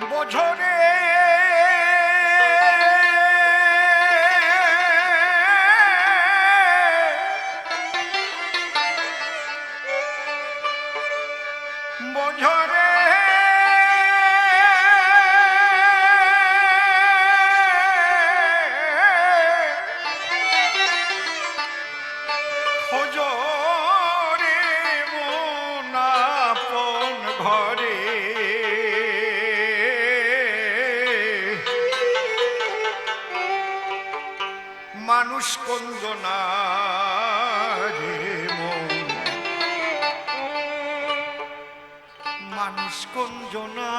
বছরে বছরে খোঁজরে মন আপন ঘরে মানুষ কন্দনা রে মন মানুষ কন্দনা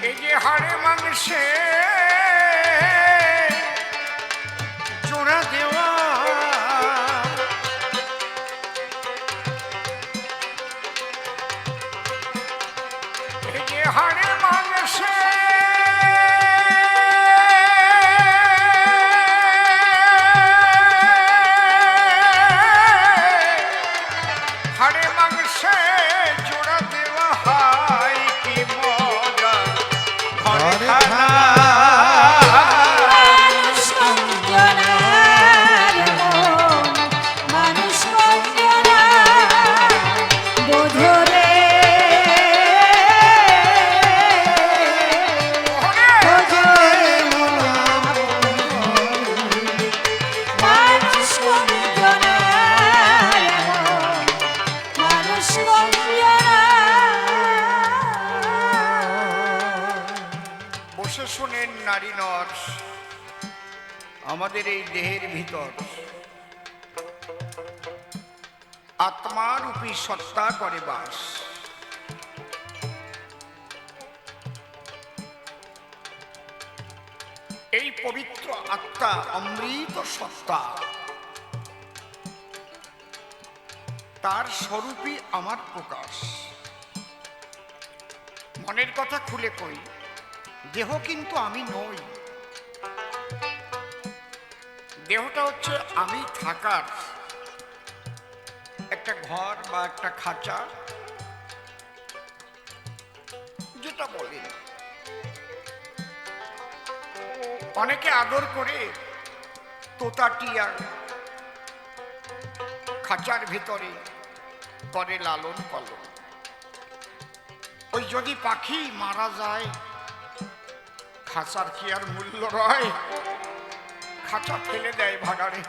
এই যে হাড়ে মাংসে জোড়া দেওয়া এই যে হাড়ে মাংসে হাড়ে মাংসে জোড়া দেওয়া হয় কি মজা ঘরে খানা বসে শোনেন নারী নর, আমাদের এই দেহের ভিতর আত্মারূপী সত্তা করে বাস। এই পবিত্র আত্মা অমৃত সত্তা, তার স্বরূপই আমার প্রকাশ। মনের কথা খুলে কই, দেহ কিন্তু আমি নই। দেহটা হচ্ছে আমি থাকার একটা ঘর বা একটা খাঁচা, যেটা বলে অনেকে আদর করে তোতা টিয়া খাঁচার ভিতরে করে লালন পালন। ওই যদি পাখি মারা যায়, খাঁচার কি আর মূল্য রয়? খাঁচা ফেলে দেয় ভাগাড়ে।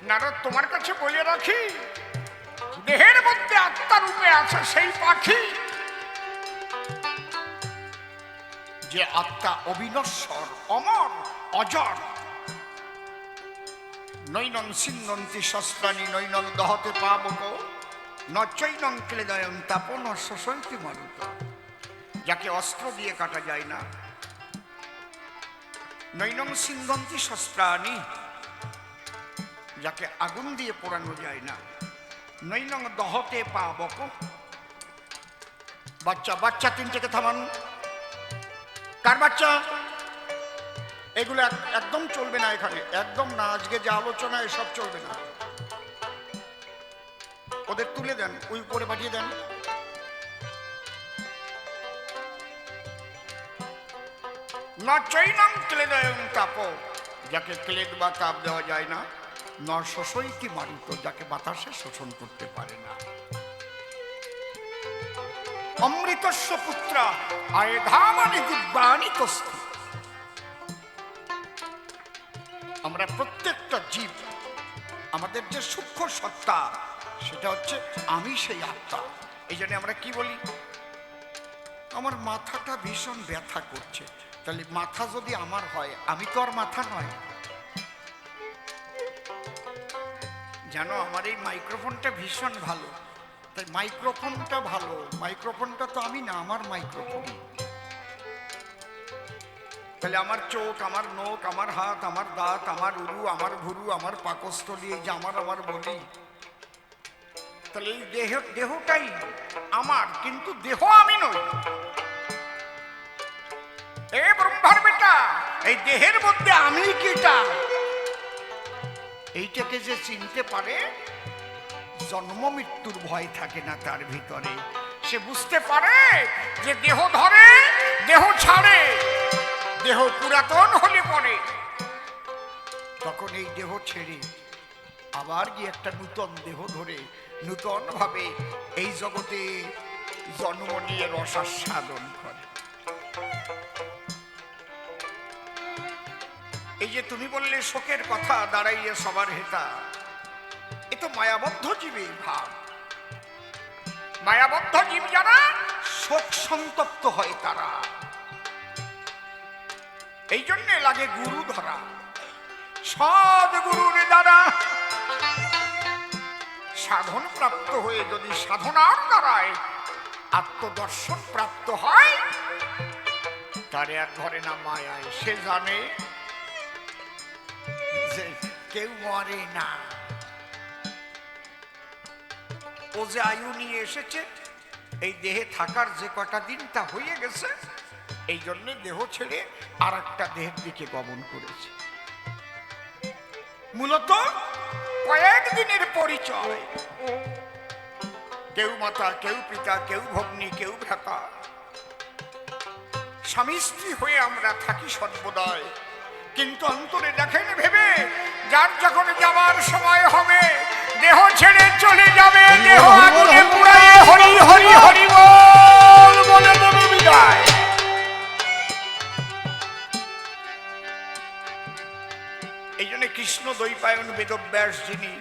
নারদ, তোমার কাছে বলে রাখি, দেহের মধ্যে আত্মা রূপে আছে সেই পাখি, যে আত্মা অবিনশ্বর, অমর, অজর। নৈনং সিন্নন্তি শস্ত্রাণি নৈনং দহতে পাবক নচৈনং ক্লেদয়ং তাপন শোষন্তি মারুত। যাকে অস্ত্র দিয়ে কাটা যায় না, নৈনং সিন্নন্তি শস্ত্রাণি, যাকে আগুন দিয়ে পোড়ানো যায় না, নৈনং দহতে পাবক। বাচ্চা বাচ্চা তিনটাকে থামান। কার বাচ্চা? এগুলো একদম চলবে না এখানে, একদম না। আজকে যে আলোচনা এসব চলবে না। ওদের তুলে দেন, ওই উপরে পাঠিয়ে দেন। না চৈনং ক্লেদয়ং তাপ, যাকে ক্লেদ বা তাপ দেওয়া যায় না, ন শোষয়িতি মারুত, যাকে বাতাসে শোষণ করতে পারে না। অমৃতস্য পুত্রা আয়ধামানি দিব্যানি তস্তি। আমরা প্রত্যেকটা জীব, আমাদের যে সূক্ষ্ম সত্তা, সেটা হচ্ছে আমি সেই আত্মা। এই জন্য আমরা কি বলি, আমার মাথাটা ভীষণ ব্যথা করছে। তাহলে মাথা যদি আমার হয়, আমি তো আর মাথা নয়। জানো, আমার এই মাইক্রোফোনটা ভীষণ ভালো, তাই মাইক্রোফোনটা ভালো। মাইক্রোফোনটা তো আমি না, আমার মাইক্রোফোন। তাই তাহলে আমার চোখ, আমার নখ, আমার হাত, আমার দাঁত, আমার উরু, আমার ভুরু, আমার পাকস্থলী, এই যে আমার বলি, তাহলে এই দেহটাই আমার, কিন্তু দেহ আমি নই। এ ব্রহ্মার বেটা, এই দেহের মধ্যে আমি কিটা, এইটাকে যে চিনতে পারে, জন্ম মৃত্যুর ভয় থাকে না তার ভিতরে। সে বুঝতে পারে যে দেহ ধরে, দেহ ছাড়ে, দেহ পুরাতন হলে পরে তখন এই দেহ ছেড়ে আবার গিয়ে একটা নূতন দেহ ধরে নূতন ভাবে এই জগতে জন্ম নিয়ে রসাস্বাদন করে। এই যে তুমি বললে শোকের কথা দাঁড়াইয়ে সবার হেতা, এ তো মায়াবদ্ধ জীবের ভাব। মায়াবদ্ধ জীব যারা, শোক সন্তপ্ত হয় তারা। এই জন্যে লাগে গুরু ধরা। সৎ গুরুর দ্বারা সাধন প্রাপ্ত হয়ে যদি সাধনার দ্বারায় আত্মদর্শন প্রাপ্ত হয়, তারে আর ধরে না মায়ায়। সে জানে যে কেউ মরে না। ও যে আয়ু নিয়ে এসেছে, এই দেহে থাকার যে কটা দিন তা হয়ে গেছে, এই জন্যে দেহ ছেড়ে আর একটা দেহের দিকে গমন করেছে। মূলত কয়েকদিনের পরিচয়। কেউ মাতা, কেউ পিতা, কেউ ভগ্নী, কেউ ভ্রাতা, স্বামী স্ত্রী হয়ে আমরা থাকি সর্বদাই। কিন্তু অন্তরে দেখেন ভেবে, যার যখন যাবার সময় হবে, দেহ ছেড়ে চলে যাবে, দেহ আগুনে পুড়ায় হরি হরি হরি বল বলে দেবে বিদায়। এই জন্য কৃষ্ণ দ্বৈপায়ন বেদব্যাস যিনি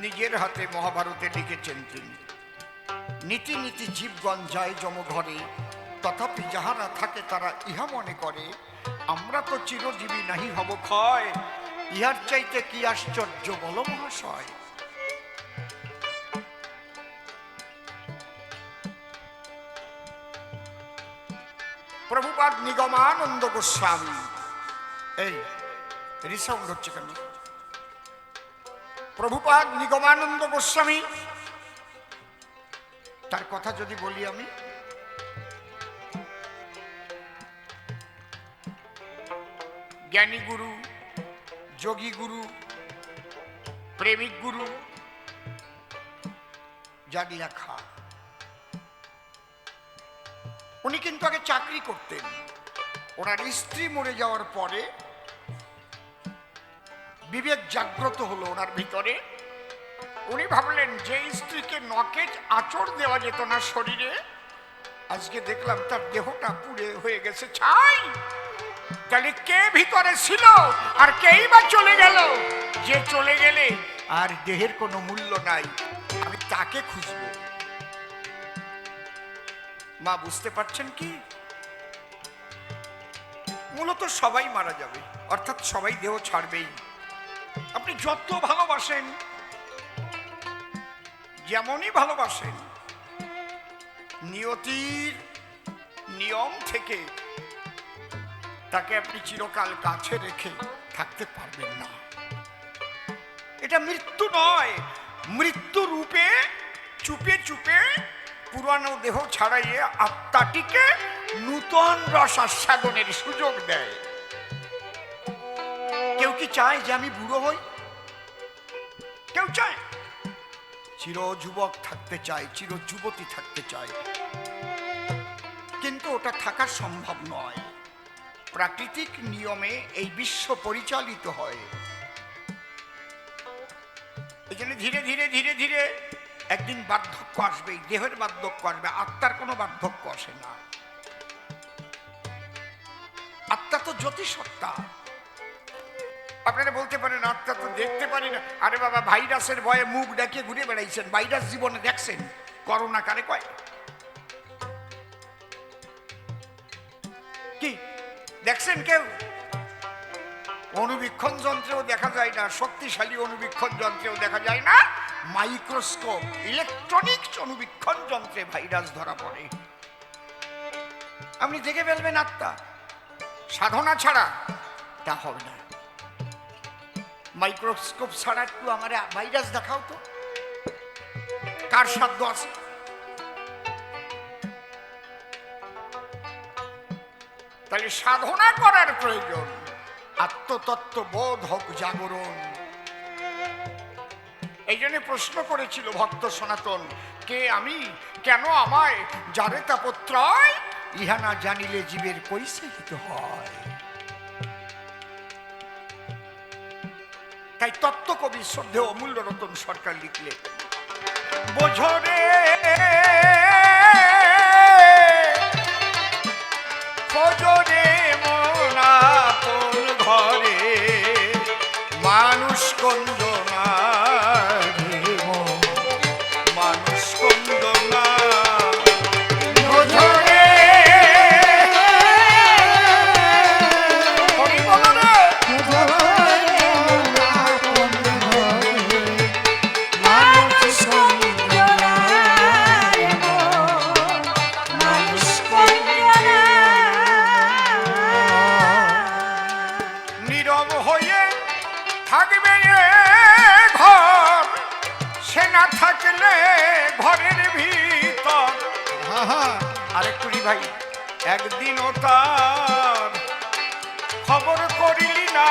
নিজের হাতে মহাভারতে লিখেছেন, তিনি নীতি নীতি জীবগণ যায় যমঘরে, তথাপি যাহারা থাকে তারা ইহা মনে করে, আমরা তো চিরজীবী নাহি হব ক্ষয়, ইহার চাইতে কি আশ্চর্য বল মহাশয়। প্রভুপাদ নিগমানন্দ গোস্বামী, এই রিসাউন্ড হচ্ছে কেন? প্রভুপাদ নিগমানন্দ গোস্বামী, তার কথা যদি বলি আমি, জ্ঞানী গুরু, যোগী গুরু, প্রেমিক গুরু, যার লেখা। উনি কিন্তু আগে চাকরি করতেন। ওনার স্ত্রী মরে যাওয়ার পরে বিবেক জাগ্রত হলো ওনার ভিতরে। উনি ভাবলেন যে স্ত্রীকে নকেজ আঁচড় দেওয়া যেত না শরীরে, আজকে দেখলাম তার দেহটা পুড়ে হয়ে গেছে ছাই। তাহলে কে ভিতরে ছিল আর কেই বা চলে গেল? যে চলে গেলে আর দেহের কোনো মূল্য নাই, আমি তাকে খুঁজব। মা বুঝতে পারছেন কি? মূলত সবাই মারা যাবে, অর্থাৎ সবাই দেহ ছাড়বেই। আপনি যত ভালোবাসেন, যেমনই ভালোবাসেন, নিয়তির নিয়ম থেকে তাকে আপনি চিরকাল কাছে রেখে থাকতে পারবেন না। এটা মৃত্যু নয়, মৃত্যু রূপে চুপে চুপে পুরানো দেহ ছাড়াইয়ে আত্মাটিকে নূতন রস আস্বাদনের সুযোগ দেয়। কেউ কি চায় যে আমি বুড়ো হই? কেউ চায়? চির যুবক থাকতে চায়, চির যুবতী থাকতে চায়, কিন্তু ওটা থাকা সম্ভব নয়। প্রাকৃতিক নিয়মে এই বিশ্ব পরিচালিত হয়। এই জন্য ধীরে ধীরে ধীরে ধীরে একদিন বার্ধক্য আসবে, দেহের বার্ধক্য আসবে, আত্মার কোনো বার্ধক্য আসে না। আত্মা তো জ্যোতিষত্তা। আপনারা বলতে পারেন আত্মা তো দেখতে পারি না। আরে বাবা, ভাইরাসের ভয়ে মুখ ডাকিয়ে ঘুরে বেড়াইছেন, ভাইরাস জীবনে দেখছেন? করোনা কারে কয়? কি দেখছেন কেউ? অনুবীক্ষণ যন্ত্রেও দেখা যায় না, শক্তিশালী অনুবীক্ষণ যন্ত্রেও দেখা যায় না, মাইক্রোস্কোপ, ইলেকট্রনিক্স অনুবীক্ষণ যন্ত্রে ভাইরাস ধরা পড়ে। আপনি দেখে ফেলবেন আত্মা। সাধনা ছাড়া তা হবে না। মাইক্রোস্কোপ ছাড়া একটু আমার ভাইরাস দেখাও তো, কার সাধ্য আছে? তাহলে সাধনা করার প্রয়োজন, আত্মতত্ত্ব বোধ হোক জাগরণ। এই জন্য প্রশ্ন করেছিল ভক্ত সনাতন, কে আমি, কেন আমায়, যারে তাপত্রয়, ইহা না জানিলে জীবের কইসে হিত হয়। তাই তত্ত্ব কবি শ্রদ্ধেয় অমূল্য রতন সরকার লিখলে, বোঝো রে খোঁজো রে মন আপন ঘরে, মানুষ কন্দনা রে মন, মানুষ কন্দনা। বোঝো রে হরি বল রে, নীরব হয়ে থাকবে ঘর, সে না থাকলে ঘরের ভিতর। আরেকটু ভাই, একদিনও তার খবর করিলি না,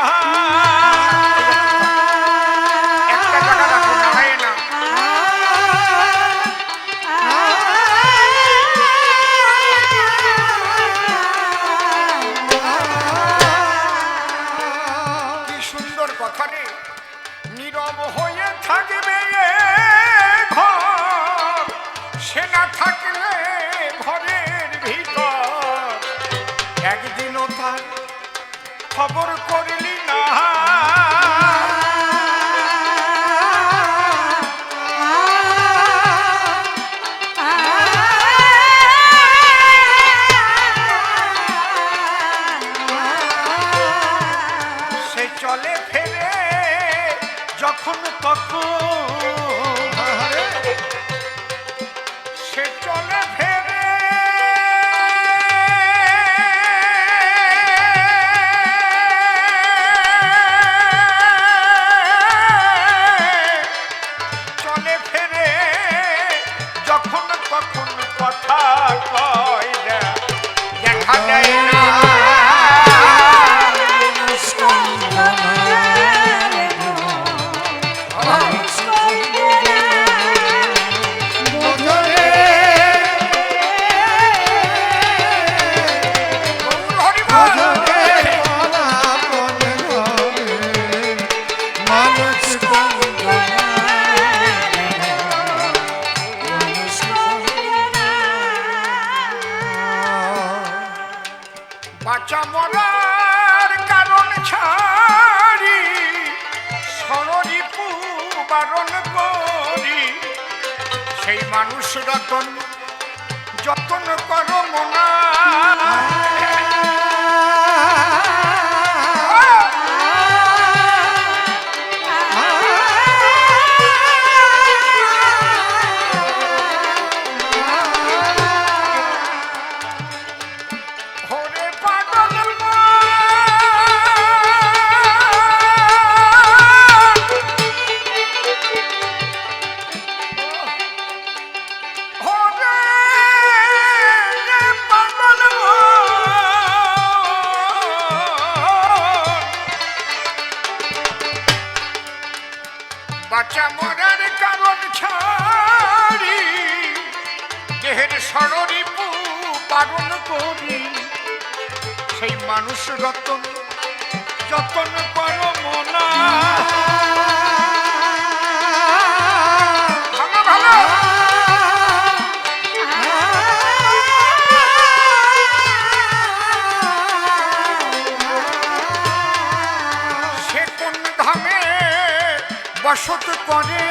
একটা জায়গা রাখো, দাঁড়ায় না। কি সুন্দর কথা রে, নীরব হয়ে থাকবে ঘর, সে না থাকলে ঘরের ভিতর। একদিনও তার খবর করলি না, সে চলে ফেরে যখন তখন, সে চলে ফেরে চলে ফেরে যখন তখন, কথা কয় না, দেখা যায় না। বাঁচা মরার কারণ ছাড়ি, ষড়রিপু বারণ করি, সেই মানুষ রতন যতন করো মনা। বাঁচা মরার কারণ ছাড়ি, দেহের ষড়রিপু পালন করি, সেই মানুষ রতন যতন করো মনা। ভালো ভালো সে কোন ধামে বসত করে,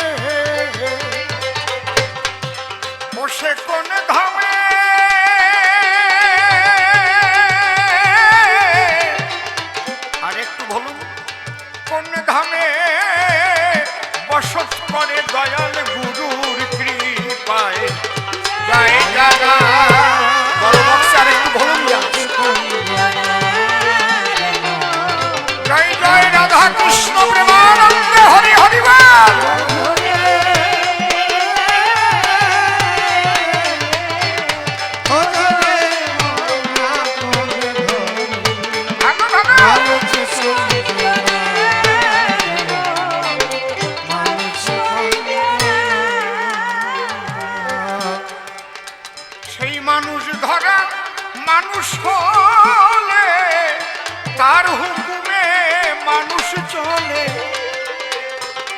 বসে কোন ধামে আরেকটু বলুন, কোন ধামে বসত করে, দয়াল গুরুর কৃপায় যায় যারা। বড় বক্স আরেকটু বলুন, চলে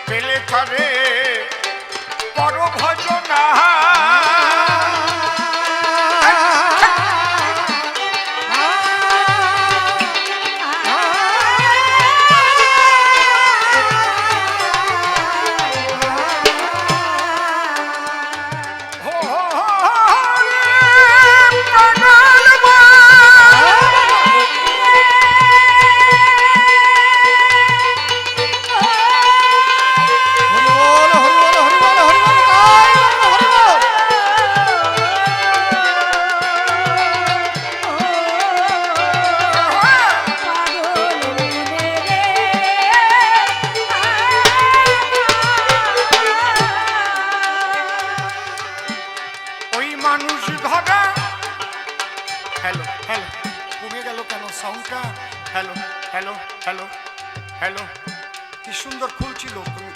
পেলে তারে কর ভজনা। হ্যালো হ্যালো হ্যালো হ্যালো, কি সুন্দর খুলছিল তুমি।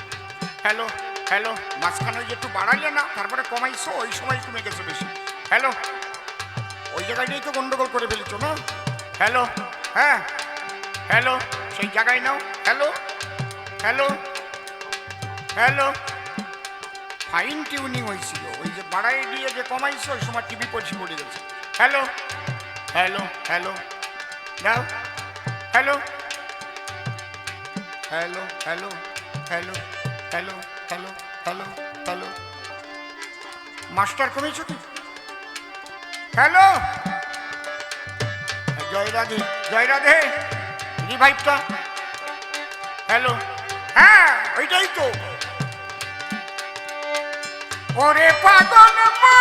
হ্যালো হ্যালো, মাঝখানে একটু বাড়াইলে না, তারপরে কমাইছো, ওই সময় কমে গেছে বেশি। হ্যালো, ওই জায়গাটাই তো গন্ডগোল করে ফেলেছো না। হ্যালো, হ্যাঁ হ্যালো, সেই জায়গায় নাও। Hello hello hello, fine tuning হয়েছিল, ওই যে বাড়াই দিয়ে যে কমাইছো ওই সময় টিভি পড়ছি পড়ে গেছে। হ্যালো হ্যালো হ্যালো দাও। Hello hello hello hello hello hello hello hello, master কমেছো কি? হ্যালো, জয় রাধে জয় রাধে, রিভাইভটা। হ্যালো, হ্যাঁ ওইটাই তো। ওরে পাগল মা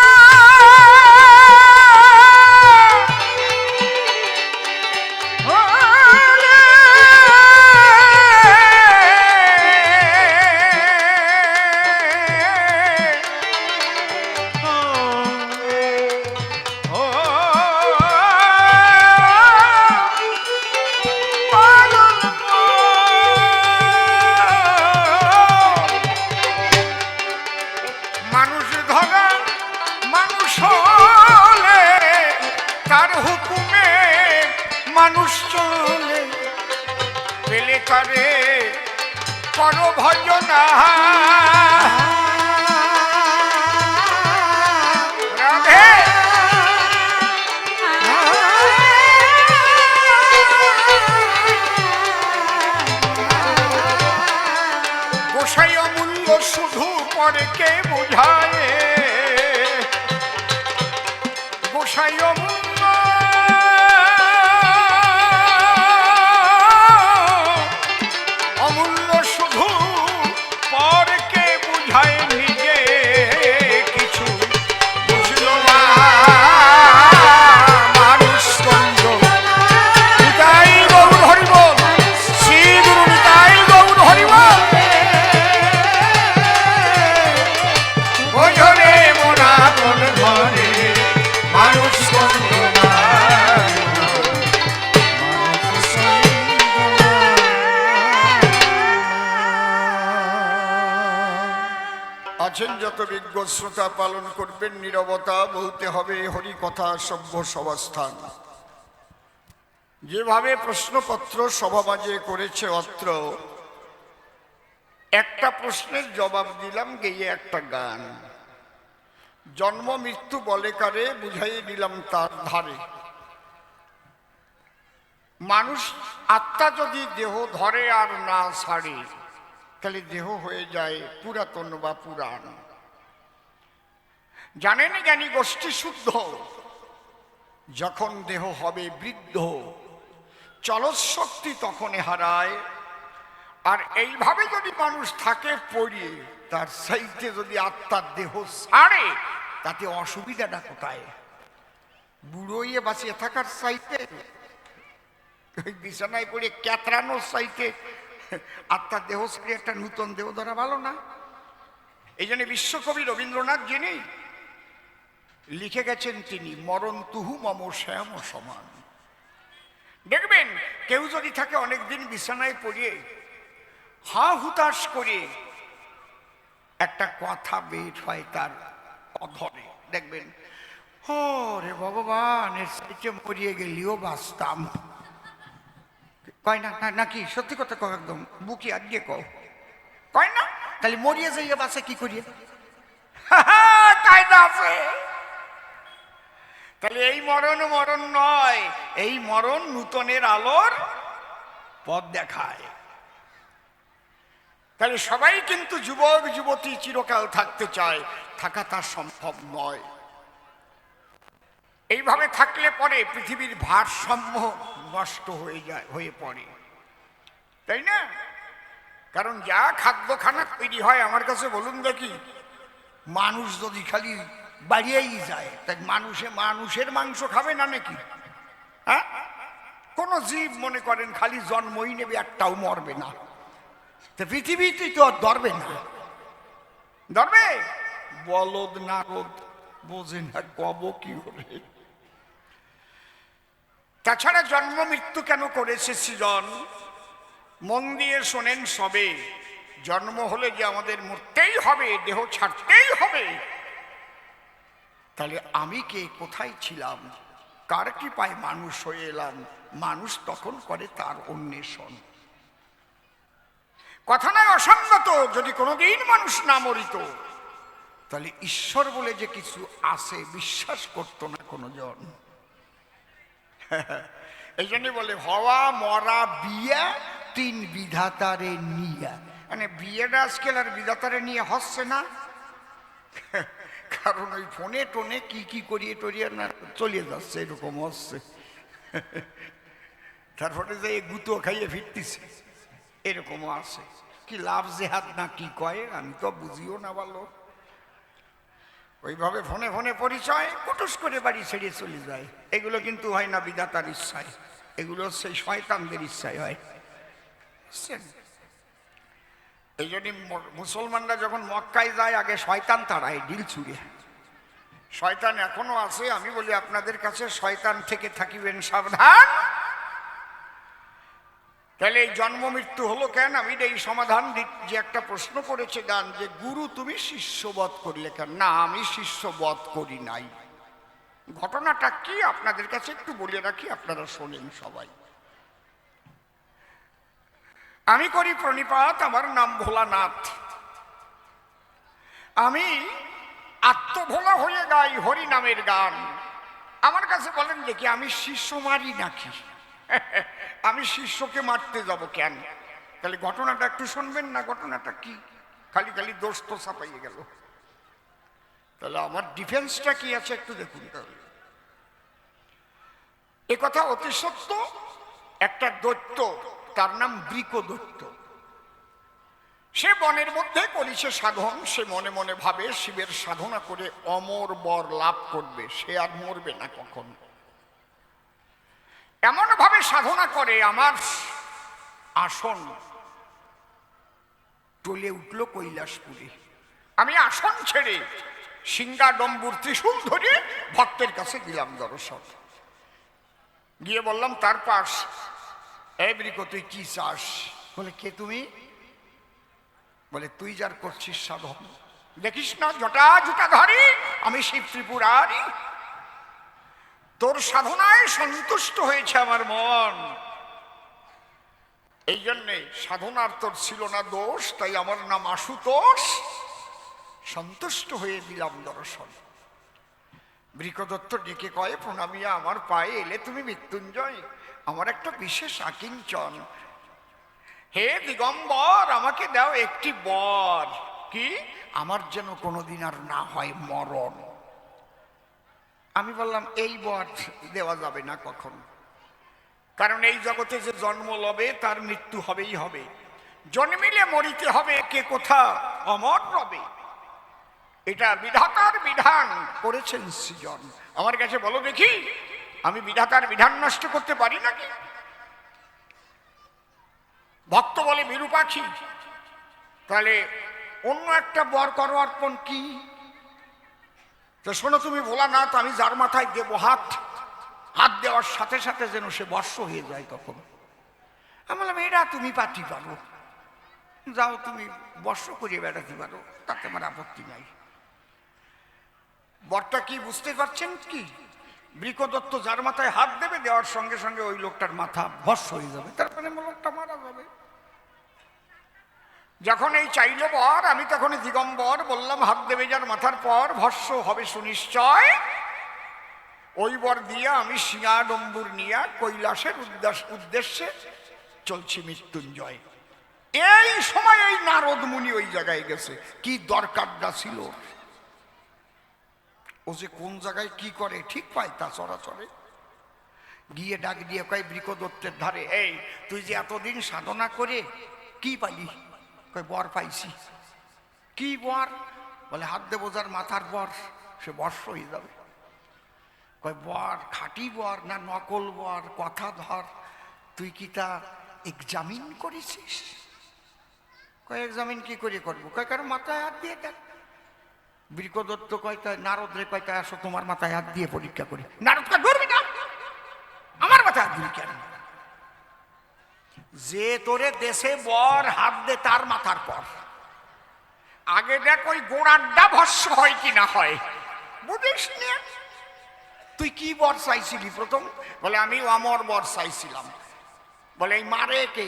মানুষ চলে পেলে করে কর ভজনা। রাধে গোসাই অমূল্য শুধু পরে কে বুঝায়, গোসাই অমূল্য অমূল্য শুধু পরকে বুঝায়, নিজে কিছু বুঝলো না মানুষ। গন্ধ নিতাই গৌর হরিবল, শ্রী গুরু নিতাই গৌর হরিবল। বোঝরে মোরা কোন ঘরে মানুষ গন্ধ আছেন যত বিজ্ঞ শ্রোতা পালন করবেন নীরবতা, বলতে হবে হরি কথা সভ্য সভাস্থান। যেভাবে প্রশ্নপত্র সভামাঝে করেছে অত্র, একটা প্রশ্নের জবাব দিলাম গেয়ে একটা গান। জন্ম মৃত্যু বলে কারে, বুঝাইয়ে দিলাম তার ধারে। মানুষ আত্মা যদি দেহ ধরে আর না ছাড়ে, তাহলে দেহ হয়ে যায় পুরাতন বা পুরাণ। জানেন জ্ঞানী গোষ্ঠী শুদ্ধ, যখন দেহ হবে বৃদ্ধ, চলৎ শক্তি তখন হারায়। আর এইভাবে যদি মানুষ থাকে পড়িয়ে, তার সাইতে যদি আত্মার দেহ ছাড়ে, তাতে অসুবিধাটা কোথায়? বুড়োইয়ে বাঁচিয়ে থাকার সাইতে, বিছানায় পড়ে ক্যাতরানোর সাইতে আত্মার দেহ ছেড়ে একটা নূতন দেহ ধরা ভালো না? এই জন্য বিশ্বকবি রবীন্দ্রনাথ যিনি লিখে গেছেন, তিনি মরণ তুহু মম শ্যাম সমান। দেখবেন কেউ যদি থাকে অনেকদিন বিছানায় পড়িয়ে, হা হুতাশ করে একটা কথা বের হয় তার অধরে, দেখবেন ও রে ভগবান, এর সাইতে মরিয়ে গেলিও বাঁচতাম। কয় না নাকি? সত্যি কথা কও, একদম বুকি আগে কও। কয় না? তাহলে মরিয়ে যাইয়া বাসে কি করিয়ে? কায়দা আছে। তাহলে এই মরণ মরণ নয়, এই মরণ নূতনের আলোর পথ দেখায়। তাহলে সবাই কিন্তু যুবক যুবতী চিরকাল থাকতে চায়, থাকা তার সম্ভব নয়। এইভাবে থাকলে পরে পৃথিবীর ভারসাম্য নষ্ট হয়ে পড়ে, তাই না? কারণ যা খাদ্যখানা তৈরি হয়, আমার কাছে বলুন দেখি, মানুষ যদি খালি বাড়িয়েই যায়, তাই মানুষের মাংস খাবে না নাকি? হ্যাঁ, কোন জীব মনে করেন খালি জন্মই নেবে, একটাও মরবে না, তো পৃথিবীতেই তো ধরবে না। ধরবে? বলদ নারদ বোঝে না, কব কি করে। তাছাড়া জন্ম মৃত্যু কেন করেছে সৃজন? মন দিয়ে শোনেন সবে। জন্ম হলে যে আমাদের মরতেই হবে, দেহ ছাড়তেই হবে, তাহলে আমি কে, কোথায় ছিলাম, কার কৃপায় মানুষ হয়ে এলাম? মানুষ তখন করে তার অন্বেষণ। কথা নয় অসঙ্গত, যদি কোনোদিন মানুষ না মরিত, তাহলে ঈশ্বর বলে যে কিছু আছে বিশ্বাস করতো না কোনো জন। এই জন্য বলে হওয়া মরা বিয়া তিন বিধাতারে নিয়া। মানে বিয়েটা আজকাল আর বিধাতারে নিয়ে হচ্ছে না, কারণ ওই ফোনে টোনে কি করিয়ে টরিয়ে না চলিয়ে যাচ্ছে, এরকম হচ্ছে। তারপরে যে গুতো খাইয়ে ফিরতেছে, এরকমও আছে। কি লাভ জেহাদ না কি কয়, আমি তো বুঝিও না ভালো। ওইভাবে ফোনে ফোনে পরিচয়, কুটুস করে বাড়ি ছেড়ে চলে যায়। এগুলো কিন্তু হয় না বিধাতার ইচ্ছায়, এগুলো সেই শয়তানদের ইচ্ছায় হয়। এই জন্য মুসলমানরা যখন মক্কায় যায়, আগে শয়তান তাড়ায় ঢিল ছুঁড়ে। শয়তান এখনো আছে। আমি বলি আপনাদের কাছে, শয়তান থেকে থাকিবেন সাবধান। তাহলে এই জন্ম মৃত্যু হলো কেন? আমি এই সমাধান যে একটা প্রশ্ন করেছে গান, যে গুরু তুমি শিষ্যবধ করলে কেন? না, আমি শিষ্যবধ করি নাই। ঘটনাটা কি আপনাদের কাছে একটু বলে রাখি, আপনারা শোনেন সবাই। আমি করি প্রণিপাত, আমার নাম ভোলানাথ। আমি আত্মভোলা হয়ে গাই হরি নামের গান। আমার কাছে বলেন দেখি, আমি শিষ্য মারি নাকি? আমি শিষ্যকে মারতে যাব কেন? তাহলে ঘটনাটা একটু শুনবেন না, ঘটনাটা কি? খালি খালি দোষ তো ছাপাইয়ে গেল। তাহলে আমার ডিফেন্সটা কি আছে একটু দেখুন। তাহলে এ কথা অতি সত্য। একটা দৈত্য, তার নাম বৃকদৈত্য। সে বনের মধ্যে করেছে সাধন। সে মনে মনে ভাবে শিবের সাধনা করে অমর বর লাভ করবে, সে আর মরবে না কখন। এমন ভাবে সাধনা করে আমার আসন টলে উঠল কৈলাসপুরে। আমি আসন ছেড়ে সিংহা ডম্বুর ত্রিশূল ধরে ভক্তের কাছে দিলাম দর্শন। গিয়ে বললাম তার পাশ, এই বৃক তুই কি চাস? বলে কে তুমি? বলে তুই যার করছিস সাধন, দেখিস না জটা জুটা ধরি, আমি শিব ত্রিপুরারি। তোর সাধনায় সন্তুষ্ট হয়েছে আমার মন, এই জন্যে সাধনার তোর ছিল না দোষ, তাই আমার নাম আশুতোষ। সন্তুষ্ট হয়ে দিলাম দর্শন। বৃকদত্ত ডেকে কয়ে, প্রণামিয়া আমার পায়ে এলে তুমি মৃত্যুঞ্জয়, আমার একটা বিশেষ আকিঞ্চন। হে দিগম্বর, আমাকে দাও একটি বর। কি? আমার যেন কোনোদিন আর না হয় মরণ। আমি বললাম এই বর দেওয়া যাবে না কখন, কারণ এই জগতে যে জন্ম লবে তার মৃত্যু হবেই হবে। জন্মিলে মরিতে হবে, কে কোথা অমর রবে। এটা বিধাতার বিধান করেছেন সৃজন। আমার কাছে বলো দেখি, আমি বিধাতার বিধান নষ্ট করতে পারি নাকি? ভক্ত বলে বিরূপাক্ষী, তাহলে অন্য একটা বর করো অর্পণ। কি? তো শোনো তুমি ভোলানাথ, আমি যার মাথায় দেব হাত, হাত দেওয়ার সাথে সাথে যেন সে বর্ষ হয়ে যায়। তখন আমি বললাম এটা তুমি পাতি পারো, যাও তুমি বর্ষ করিয়ে বেড়াতে পারো, তাতে আমার আপত্তি নাই। বরটা কি বুঝতে পারছেন? কি বৃকদত্ত যার মাথায় হাত দেবে, দেওয়ার সঙ্গে সঙ্গে ওই লোকটার মাথা ভস্ম হয়ে যাবে, তারপরে লোকটা মারা যাবে। যখন এই চাইল বর, আমি তখন দিগম্বর বললাম হাত দেবে যার মাথার পর ভস্ম হবে সুনিশ্চয়। ওই বর দিয়ে আমি সিংহাডম্বুর নিয়ে কৈলাসের উদ্দেশ্যে চলছি মৃত্যুঞ্জয়। এই সময় এই নারদ মুনি ওই জায়গায় গেছে। কি দরকারটা ছিল, ও যে কোন জায়গায় কি করে ঠিক পায় তা চরাচরে। গিয়ে ডাক দিয়ে কয় বৃকদত্তের ধারে, এই তুই যে এতদিন সাধনা করে কি পাইলি? কয় বর পাইছি। কি বর? বলে হাত দেবো যার মাথার বর সে বর্ষ হয়ে যাবে। কয় বর খাঁটি বর না নকল বর? কথা ধর, তুই কি তা এক্সামিন করেছিস? কয় এক্সামিন কি করে করবো? কয় কারণ মাথায় হাত দিয়ে দেখ। বৃকদত্ত কয় তাই নারদ রে কয় তাই আসো তোমার মাথায় হাত দিয়ে পরীক্ষা করি। নারদ কয় ধরবি না, আমার মাথায় হাত দিবি কেন? যে তোরে দেশে বর হাত দে তার মাথার পর আগে দেখ ওই গোড়ারটা ভস্য হয় কি না হয়, বুঝিস না? তুই কি বর চাইছিলি প্রথম? বলে আমি অমর বর চাইছিলাম। বলে এই মারে কে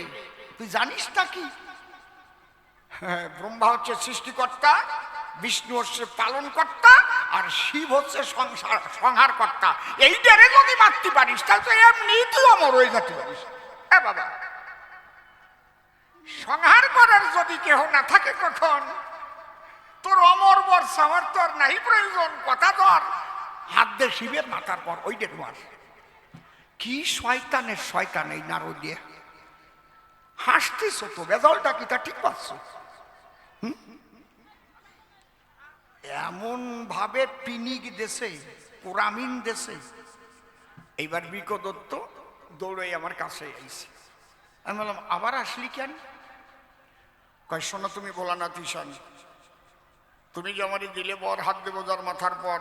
তুই জানিস না কি? হ্যাঁ, ব্রহ্মা হচ্ছে সৃষ্টিকর্তা, বিষ্ণু হচ্ছে পালন কর্তা, আর শিব হচ্ছে সংহার কর্তা। এইটারে যদি মারতে পারিস তাহলে তো এমনি তুই অমর হয়ে যেতে পারিস। হ্যাঁ বাবা, সংহার করার যদি কেহ না থাকে কখন তোর অমর বর সামার তো আর নাই প্রয়োজন। কথা ধর হাত দে শিবের মাথার পর, ওই দেখ মার। কি শয়তানের শয়তান এই নারদ দিয়ে হাসতিস তো, বেদলটা কি তা ঠিক পাচ্ছ? এমন ভাবে পিনিক দেশে, কোরামিন দেশে। এইবার বৃকদত্ত দৌড়ে আমার কাছে আইছে। আমি বললাম আবার আসলি কেন? কয় শোনো তুমি ভোলানাথ ঈশান, তুমি যে আমারই দিলে বর হাত দেবো যার মাথার পর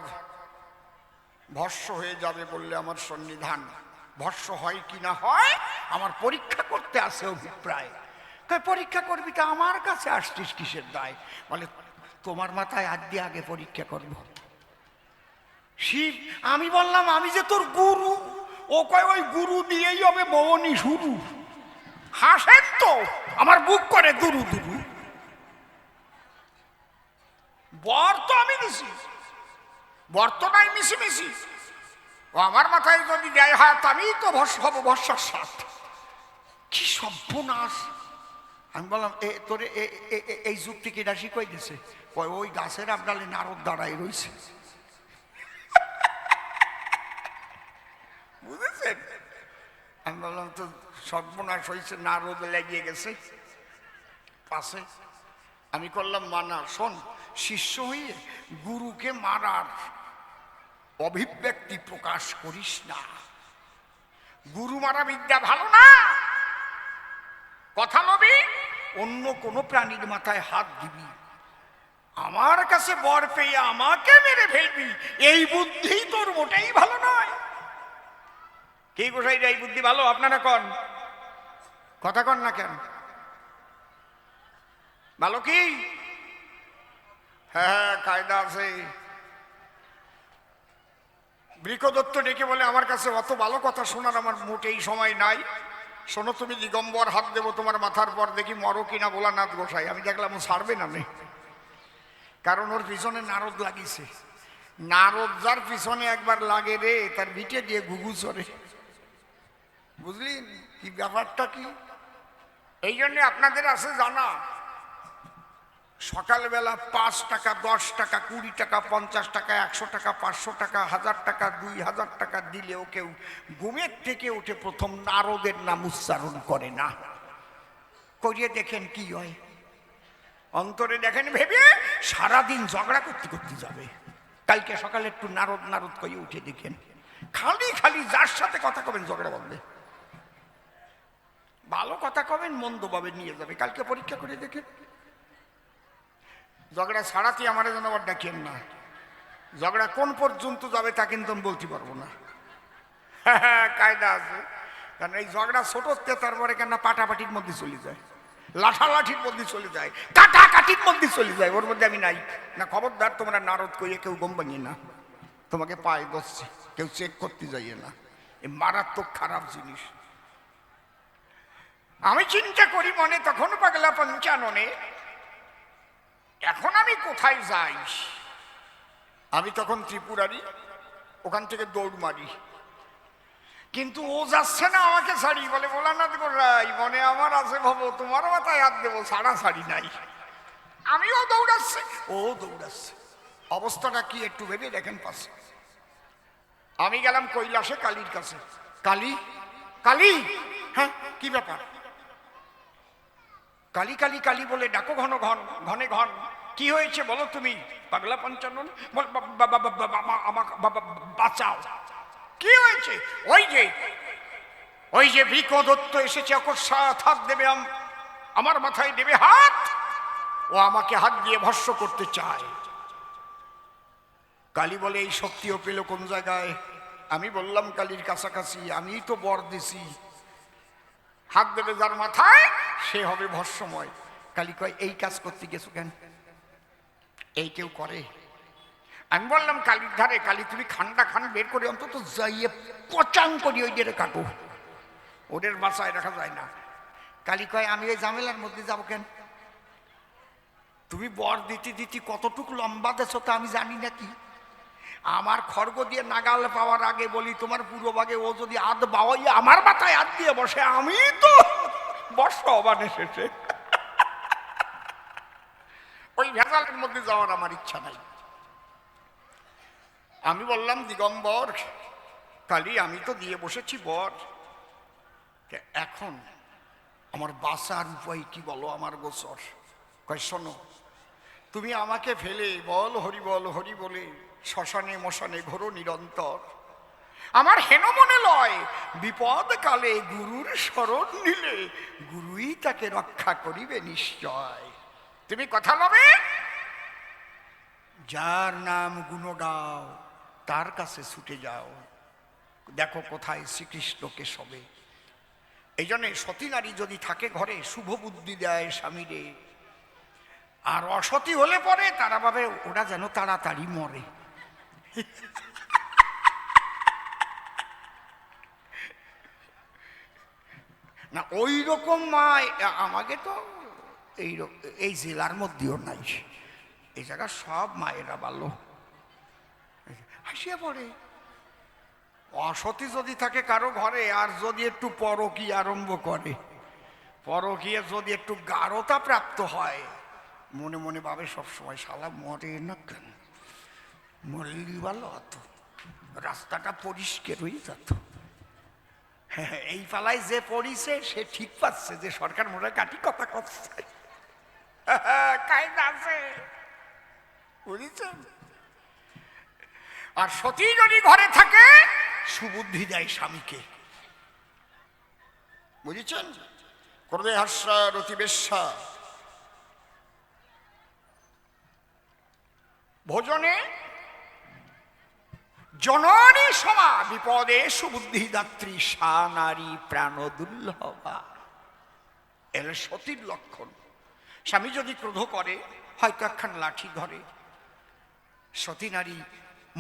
ভস্য হয়ে যাবে বললে আমার সন্নিধান, ভস্য হয় কি না হয় আমার পরীক্ষা করতে আসে অভিপ্রায়। কয় পরীক্ষা করবি তা আমার কাছে আসছিস কিসের দায়? বলে তোমার মাথায় হাত দিয়ে আগে পরীক্ষা করব। শিব, আমি বললাম আমি যে তোর গুরু। ও কয় ওই গুরু দিয়েই হবে বউনি শুরু। হাসেন তো, আমার বুক করে দুরু দুরু। বর তো আমি দিছি, বর তো নাই মিশি মিশি। ও আমার মাথায় যদি দেয় হয় আমি তো হব ভস্যার সাথ। কি সর্বনাশ! আমি বললাম তোরে এই যুক্তি কি রাশি কই দিছে? ওই গাছের আপনালে নারদ দাঁড়াই রয়েছে, বুঝেছেন? আমি বললাম তো সর্বনাশ হয়েছে, নারদ লেগে গেছে পাশে। আমি করলাম মানা, শোন শিষ্য হয়ে গুরুকে মারার অভিব্যক্তি প্রকাশ করিস না। গুরু মারা বিদ্যা ভালো না। কথা লবি, অন্য কোনো প্রাণীর মাথায় হাত দিবি, আমার কাছে বর পেয়ে আমাকে মেরে ফেলবি, এই বুদ্ধি তোর মোটেই ভালো নয়। কি গোসাই, এই বুদ্ধি ভালো? আপনারা কন, কথা কন না কেন? ভালো কি? হ্যাঁ, কায়দা আছে। বৃকদত্ত ডেকে বলে আমার কাছে অত ভালো কথা শোনার আমার মোটেই সময় নাই। শোনো তুমি দিগম্বর হাত দেবো তোমার মাথার পর, দেখি মরো কিনা ভোলানাথ গোসাই। আমি দেখলাম ও ছাড়বে না, কারণ ওর পিছনে নারদ লাগিয়েছে। নারদ যার পিছনে একবার লাগে রে, তার ভিটে দিয়ে ঘুঘু চড়ে। বুঝলি কি ব্যাপারটা কি? এই জন্যে আপনাদের আছে জানা, সকালবেলা 5 টাকা, 10 টাকা, 20 টাকা, 50 টাকা, 100 টাকা, 500 টাকা, 1000 টাকা, 2000 টাকা দিলেও কেউ ঘুমের থেকে উঠে প্রথম নারদের নাম উচ্চারণ করে না। করিয়ে দেখেন কি হয়, অন্তরে দেখেন ভেবে সারাদিন ঝগড়া করতে করতে যাবে। কালকে সকালে একটু নারদ নারদ করে উঠে দেখেন, খালি খালি যার সাথে কথা কবেন ঝগড়া বলবে। ভালো কথা কবেন মন্দ ভাবে নিয়ে যাবে। কালকে পরীক্ষা করে দেখেন। ঝগড়া ছাড়াতে আমার যেন আবার ডাকেন না। ঝগড়া কোন পর্যন্ত যাবে তা কিন্তু আমি বলতে পারবো না। কায়দা আছে, কারণ এই ঝগড়া ছোটতে তারপরে কেন পাটাপাটির মধ্যে চলে যায়, লাঠালাঠির মধ্যে চলে যায়, কাটাকাটির মধ্যে চলে যায়। ওর মধ্যে আমি নাই না। খবরদার তোমরা নারদ কইয়ে কেউ গম ভাঙিয়ে না। তোমাকে পায়ে ধরছে, কেউ চেক করতে যাইয়ে না, এই মারাত্মক খারাপ জিনিস। আমি চিন্তা করি মনে তখন পাগলা পঞ্চাননে, এখন আমি কোথায় যাই? আমি তখন ত্রিপুরারি, ওখান থেকে দৌড় মারি, কিন্তু ও যাচ্ছে না আমাকে ছাড়ি। বলে ভোলানাথ গোড়াই মনে আমার আছে ভাবো, তোমার মাথায় হাত দেবো, ছাড়া ছাড়ি নাই। আমিও দৌড়াচ্ছে, ও দৌড়াচ্ছে। অবস্থাটা কি একটু ভেবে দেখেন পাশে। আমি গেলাম কৈলাসে কালীর কাছে। কালী, কালী, হ্যাঁ কি ব্যাপার? কালী কালী কালী বলে ডাকো ঘন ঘন, ঘনে ঘন। কি হয়েছে বলো তুমি? পাগলা পঞ্চানন, বাঁচাও। কি হয়েছে? ওই যে বৃকদত্ত এসেছে, অকস্মাৎ হাত দেবে, আমার মাথায় দেবে হাত। ও আমাকে হাত দিয়ে ভস্ম করতে চায়। কালী বলে এই শক্তিও পেল কোন জায়গায়? আমি বললাম কালীর কাছাকাছি, আমি তো বর দিছি, হাত দেবে যার মাথায় সে হবে ভস্মময়। কালী কয় এই কাজ করতে গেছো কেন? এই কেউ করে? আমি বললাম কালীর ধারে, কালী তুমি খান্ডা খান বের করে অন্তত যাইয়ে পচাং করি ওই ডেরে কাটো, ওদের বাসায় রাখা যায় না। কালী কয় আমি ওই ঝামেলার মধ্যে যাবো কেন? তুমি বর দিতে দিতে কতটুকু লম্বা দেছো তা আমি জানি নাকি? আমার খড়গ দিয়ে নাগাল পাওয়ার আগে বলি তোমার পুরো ভাগে ও যদি হাত বাওয়াই আমার মাথায় হাত দিয়ে বসে, আমি তো বর্ষ অবানে শেষে। ওই ভেজালের মধ্যে যাওয়ার আমার ইচ্ছা নাই। আমি বললাম দিগম্বর কালী, আমি তো দিয়ে বসেছি বর, এখন আমার বাঁচার উপায় কি বলো? আমার গোচর। কয় শোনো, তুমি আমাকে ফেলে বল হরি বল হরি বলে শ্মশানে মশানে ঘোরো নিরন্তর, আমার হেন মনে লয় বিপদ কালে গুরুর শরণ নিলে গুরুই তাকে রক্ষা করিবে নিশ্চয়। তুমি কথা লবে, যার নাম গুণ গাও তার কাছে ছুটে যাও, দেখো কোথায় শ্রীকৃষ্ণকে সবে। এই জন্যে সতী নারী যদি থাকে ঘরে শুভ বুদ্ধি দেয় স্বামীরে, আর অসতী হলে পরে তারা ভাবে ওরা যেন তাড়াতাড়ি মরে। না ওই রকম মা আমাকে তো এই জেলার মধ্যেও নাই, এই জায়গা সব মায়েরা ভালো। হাসিয়া পড়ে অসতী যদি থাকে কারো ঘরে, আর যদি একটু পরকীয়া আরম্ভ করে, পরকীয়া যদি একটু গাঢ়তা প্রাপ্ত হয়, মনে মনে ভাবে সবসময় শালা মরে না কেন, মরলি ভালো হতো, রাস্তাটা পরিষ্কার হয়ে যেত। হ্যাঁ, এই পালায় যে পড়িছে সে ঠিক পাচ্ছে যে সরকার মোড়ে কাটি কথা করছে, কায়দা আছে, বুঝেছেন? আর সতী যদি ঘরে থাকে সুবুদ্ধি দেয় স্বামীকে, বুঝেছেন? ক্রোধে হাস্যা রতিবেশ্যা, ভোজনে জননী সমা বিপদে সুবুদ্ধি দাত্রী সা নারী প্রাণ দুর্লভা। এর সতীর লক্ষণ। স্বামী যদি ক্রোধ করে হয়তো একখান লাঠি ধরে, সতী নারী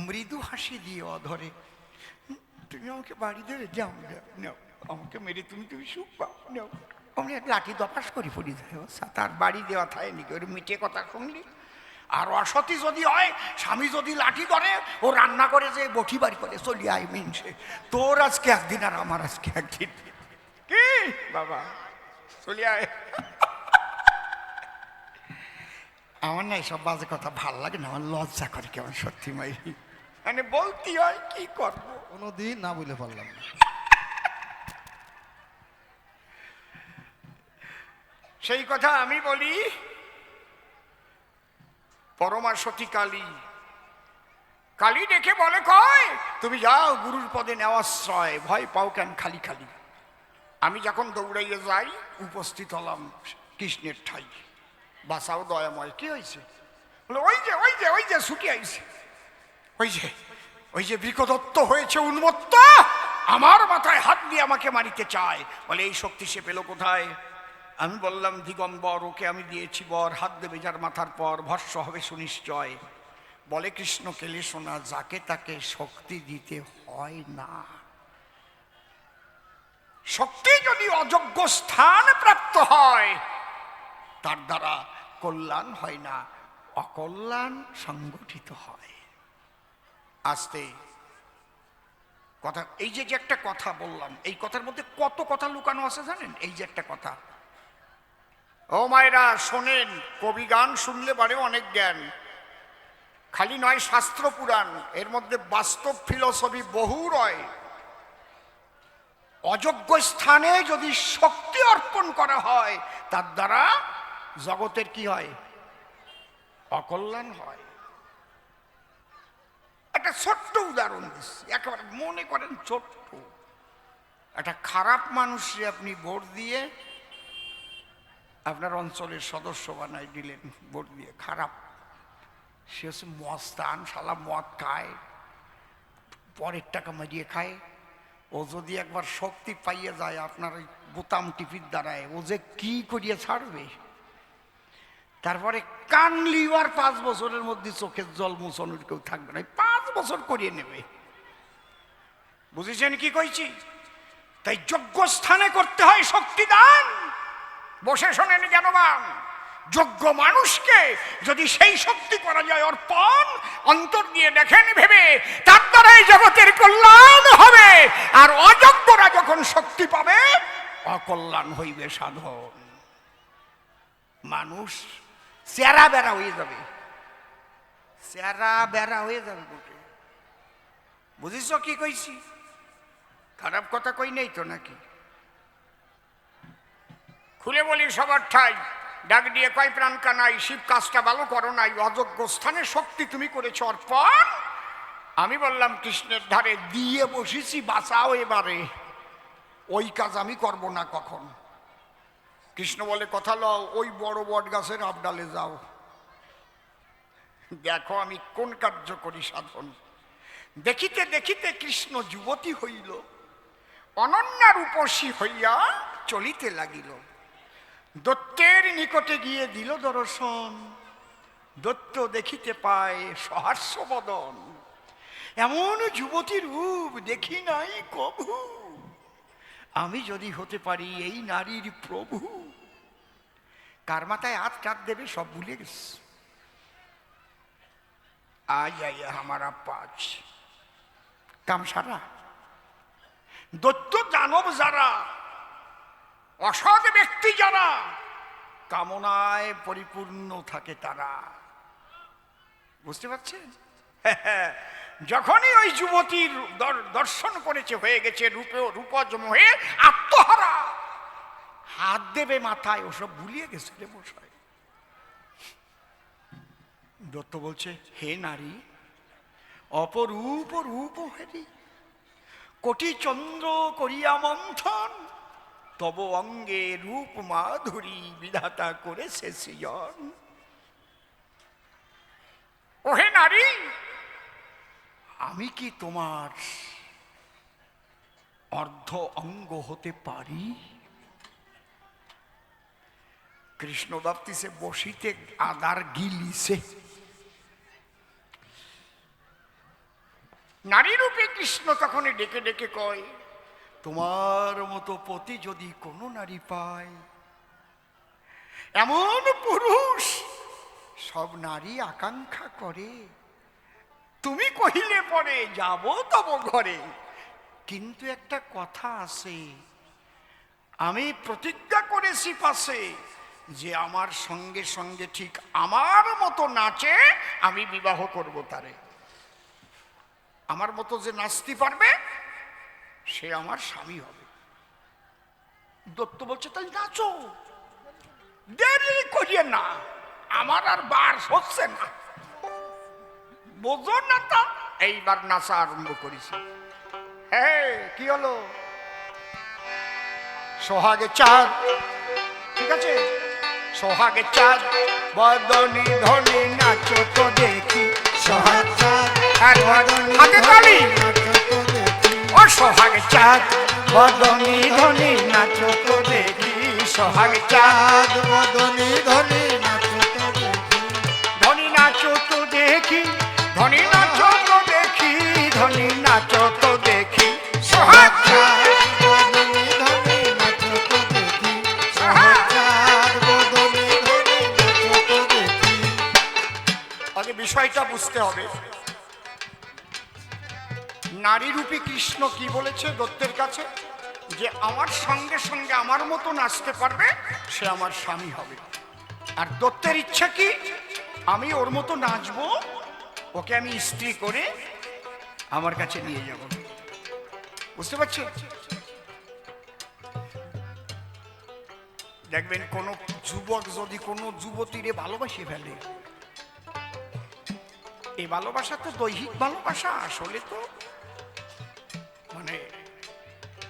মৃদু হাসি দিয়ে অধরে, তুমি আমাকে বাড়ি দেবে, যাও নাও, আমাকে মেরে তুমি তুমি সুখ পাও, নাও। আমি এক লাঠি দপাস করি পড়ি যায়, তার বাড়ি দেওয়া থাকে নাকি, ওর মিটে কথা শুনলি। আর অসতী যদি হয়, স্বামী যদি লাঠি ধরে, ও রান্না করে যে বটি বাড়ি করে চলি আই মিনছে, তোর আজকে একদিন আর আমার আজকে একদিন, কি বাবা চলি আয়। আমার না এইসব বাজে কথা ভাল লাগে না, আমার লজ্জা করে কেমন, সত্যি মাই মানে বলতে হয়, কি করবো, কোনোদিন না বলে পারলাম না। সেই কথা আমি বলি। পরমা সতী কালী, কালী দেখে বলে কয় তুমি যাও গুরুর পদে নেওয়াশ্রয়, ভয় পাও কেন খালি খালি। আমি যখন দৌড়াইয়ে যাই উপস্থিত হলাম কৃষ্ণের ঠাই। বাসাও দয়াময়, কি হয়েছে? বলে ওই যে ওই যে ওই যে ছুটি আইছে, ওই যে বৃকদত্ত হয়েছে উন্মত্ত, আমার মাথায় হাত দিয়ে আমাকে মারিতে চায়। বলে এই শক্তি সে পেল কোথায়? আমি বললাম দিগম্বর, ওকে আমি দিয়েছি বর, হাত দেবে যার মাথার পর ভস্ম হবে সুনিশ্চয়। বলে কৃষ্ণ কেলে শোনা, যাকে তাকে শক্তি দিতে হয় না। শক্তি যদি অযোগ্য স্থান প্রাপ্ত হয় তার দ্বারা কল্যাণ হয় না, অকল্যাণ সংগঠিত হয়। আস্তে কথা, এই যে একটা কথা বললাম, এই কথার মধ্যে কত কথা লুকানো আছে জানেন? এই যে একটা কথা, ও মায়েরা শোনেন, কবি গান শুনলে পারে অনেক জ্ঞান, খালি নয় শাস্ত্র পুরাণ, এর মধ্যে বাস্তব ফিলোসফি বহু রয়। অযোগ্য স্থানে যদি শক্তি অর্পণ করা হয় তার দ্বারা জগতের কি হয়? অকল্যাণ হয়। একটা ছোট্ট উদাহরণ দিচ্ছি, একেবারে মনে করেন ছোট্ট। একটা খারাপ মানুষকে আপনি ভোট দিয়ে আপনার অঞ্চলের সদস্য বানাই দিলেন, ভোট দিয়ে। খারাপ, সে হচ্ছে মস্তান, শালা মদ খায়, পরের টাকা মারিয়ে খায়। ও যদি একবার শক্তি পাইয়ে যায় আপনার ওই বোতাম টিপির দ্বারায়, ও যে কি করিয়ে ছাড়বে। তারপরে কানলি আর 5 বছরের মধ্যে চোখের জল মুছানোর কেউ থাকবে না, 5 বছর করিয়ে নেবে। বুঝেছেন কি কইছি? তাই যোগ্য স্থানে করতে হয় শক্তি দান। বসে শোনেন জ্ঞানবান, যোগ্য মানুষকে যদি সেই শক্তি করা যায় অর্পণ, অন্তর দিয়ে দেখেন ভেবে, তার দ্বারাই জগতের কল্যাণ হবে। আর অযোগ্যরা যখন শক্তি পাবে অকল্যাণ হইবে সাধন। মানুষ চেরা বেড়া হয়ে যাবে, চেরা বেড়া হয়ে যাবে। বুঝিস কি কইছি? খারাপ কথা কই নেই তো নাকি? খুলে বলি সবার ঠাই, ডাক দিয়ে কয় প্রাণ কানাই, শিব কাজটা ভালো করো নাই, অযোগ্য স্থানে শক্তি তুমি করেছ অর্পণ। আমি বললাম কৃষ্ণের ধারে দিয়ে বসেছি, বাঁচাও এবারে, ওই কাজ আমি করব না কখন। কৃষ্ণ বলে কথা লও, ওই বড় বট গাছের আবডালে যাও, দেখো আমি কোন কার্য করি সাধন। দেখিতে দেখিতে কৃষ্ণ যুবতী হইল, অনন্যা রূপসী হইয়া চলিতে লাগিল। দত্তের নিকটে গিয়ে দিল দর্শন, দত্ত দেখিতে পায় সহাস্য বদন। এমন যুবতীর রূপ দেখি নাই কভু, আমি যদি হতে পারি এই নারীর প্রভু। কার মাথায় হাত কাট দেবে সব ভুলে গেছে। আই আইয়া হামারা পাঁচ কাম সারা। দৈত্য দানব যারা, অসৎ ব্যক্তি যারা, কামনায় পরিপূর্ণ থাকে তারা। বুঝতে পারছেন? যখনই ওই যুবতীর দর্শন করেছে, হয়ে গেছে রূপজ মোহে আত্মহারা, হাত দেবে মাথায়, ওসব ভুলিয়ে গেছে রে মশাই। দত্ত বলছে, হে নারী অপরূপ রূপ হেরি, কোটি চন্দ্র করিয়া মন্থন, তব অঙ্গে রূপ মাধুরী বিধাতা করেছে সৃজন। ওহে নারী, আমি কি তোমার অর্ধ অঙ্গ হতে পারি? কৃষ্ণ ভাবতিছে বসিতে আদার গিলিছে। নারী রূপে কৃষ্ণ তখন ডেকে ডেকে কয়, তোমার মতো পতি যদি কোনো নারী পায়, এমন পুরুষ সব নারী আকাঙ্ক্ষা করে। তুমি কহিলে পরে যাব তব ঘরে, কিন্তু একটা কথা আছে, আমি প্রতিজ্ঞা করেছি পাশে, যে আমার সঙ্গে সঙ্গে ঠিক আমার মতো নাচে আমি বিবাহ করব তারে। আমার মতো যে নাচতে পারবে সে আমার স্বামী হবে। দত্ত বলছে, তাই নাচো, দেরি করিয়ে না, আমার আর বার হচ্ছে না, বোঝো না তা। এইবার নাচা আরম্ভ করেছি। হ্যাঁ, কি হলো? সোহাগে চাঁদ, ঠিক আছে, সোহাগে চাঁদ বদনি ধনি নাচো তো দেখি, সোহাগ চাঁদ হাতে তালি। ও সোহাগ চাঁদ বদনি ধনি নাচো তো দেখি, সোহাগ চাঁদ বদনি ধনি নাচো তো দেখি, ধনি নাচো তো দেখি, আগে বিষয়টা বুঝতে হবে। নারীরূপী কৃষ্ণ কি বলেছে দত্তের কাছে? যে আমার সঙ্গে সঙ্গে আমার মতো নাচতে পারবে সে আমার স্বামী হবে। আর দত্তের ইচ্ছা কি? আমি ওর মতো নাচবো, ওকে আমি স্ত্রী করে আমার কাছে নিয়ে যাব। বুঝতে পারছি? দেখবেন কোন যুবক যদি কোনো যুবতীরে ভালোবাসে ফেলে, এই ভালোবাসা তো দৈহিক ভালোবাসা, আসলে তো মানে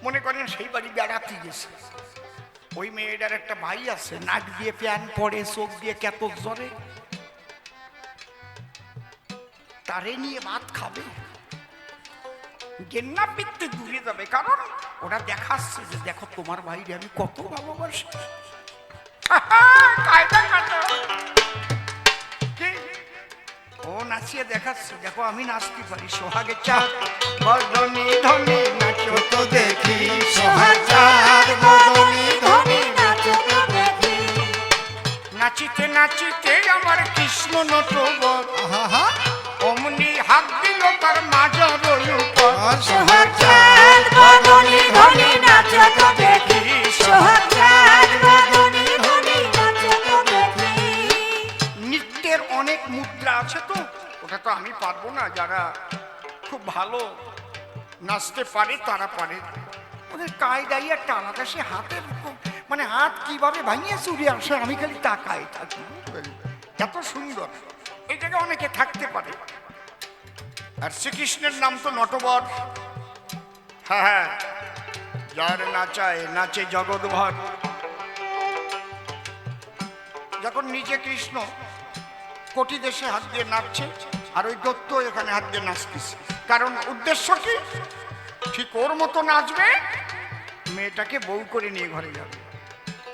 মনে করেন সেই বাড়ি বেড়াতে গেছে, ওই মেয়েটার একটা ভাই আছে, নাক দিয়ে প্যান পরে, চোখ দিয়ে কেতক জ্বরে, তারে নিয়ে ভাত খাবে, গেন্না পিত্তে দূরে যাবে, কারণ ওরা দেখাচ্ছে যে দেখো তোমার ভাইরে আমি কত ভালোবাসি। কায়দা কাটা কি? ও নাচিয়ে দেখাচ্ছে, দেখো আমি নাচতে পারি। সোহাগে চাঁদ বদনি ধনি নাচো তো দেখি, সোহাগ চাঁদ বদনি ধনি নাচো তো দেখি। নাচিতে নাচিতে আমার কৃষ্ণ নটবর অমনি হাত দিল তার মাজার উপর। সোহাগ চাঁদ বদনি ধনি নাচো তো দেখি, সোহাগ চাঁদ বদনি ধনি নাচো তো দেখি। নৃত্যের অনেক মুদ্রা আছে, তো ওটা তো আমি পারবো না, যারা খুব ভালো নাচতে পারে তারা পারে। ওদের কায়দাই একটা আলাদা, সে হাতের মানে হাত কিভাবে ভাঙিয়ে চুরি আসে, আমি খালি তাকাই থাকি, এত সুন্দর। এই জায়গায় অনেকে থাকতে পারে। আর শ্রীকৃষ্ণের নাম তো নটবর। হ্যাঁ হ্যাঁ, যার নাচায় নাচে জগৎভর। যখন নিজে কৃষ্ণ কোটি দেশে হাত দিয়ে নাচছে, আর ওই দত্ত এখানে হাত দিয়ে নাচতেছে, কারণ উদ্দেশ্য কি? ঠিক ওর মতো নাচবে, মেয়েটাকে বউ করে নিয়ে ঘরে যাবে।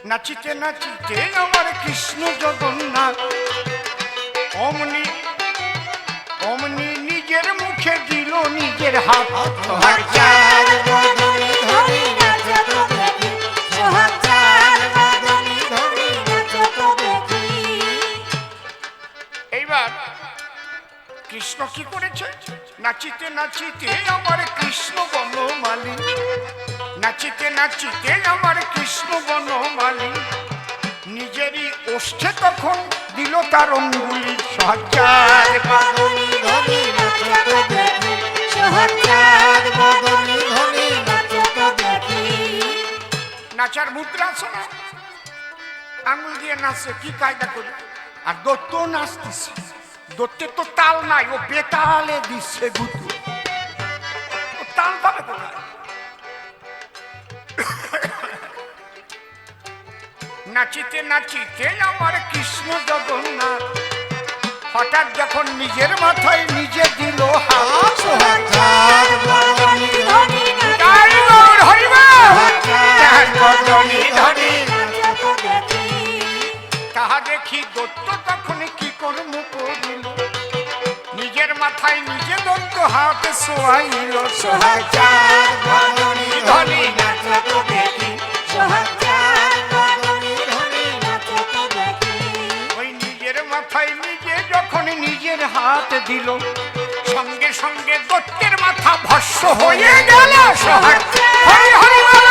নাচিতে নাচিতে আমার কৃষ্ণ জগন্নাথ অমনি অমনি নিজের মুখে দিল নিজের হাত। সোহাগ চাঁদ বদনি ধনি নাচো তো দেখি, সোহাগ চাঁদ বদনি ধনি নাচো তো দেখি। এইবার কৃষ্ণ কি করেছে? নাচিতে নাচিতে আমার কৃষ্ণ বনমালী, নাচিতে নাচিতে আমার কৃষ্ণ বনমালী নিজেরই ওষ্ঠে তখন দিল তার অঙ্গুলি। সোহাগ চাঁদ বদনি ধনি নাচো তো দেখি, সোহাগ চাঁদ বদনি ধনি নাচো তো দেখি। নাচার মুদ্রা আছে না, আঙুল দিয়ে নাচছে, কি কায়দা করে। আর দত্ত নাচতেছে, দত্তের তো তাল নাই, ও বেতালে দিচ্ছে গুতু, ও তাল পাবে কোথায়? নাচিতে নাচিতে আমার কৃষ্ণ জগন্নাথ হঠাৎ যখন নিজের মাথায় নিজে দিল হাত। সোহাগ চাঁদ বদনি ধনি জয় গৌর হরিবল। চাঁদ বদনি ধনি নাচো তো দেখি। তাহা দেখি দত্ত তখন কি কর্ম করিল, নিজের মাথায় নিজে দত্ত হাতে শোয়াইল। সোহাগ চাঁদ বদনি ধনি নাচো তো দেখি, সোহাগ চাঁদ বদনি ধনি নাচো তো দেখি। ওই নিজের মাথায় নিজে যখন নিজের হাত দিল, সঙ্গে সঙ্গে দত্তের মাথা ভস্ম হয়ে গেল। সোহাগ হরি হরি বল।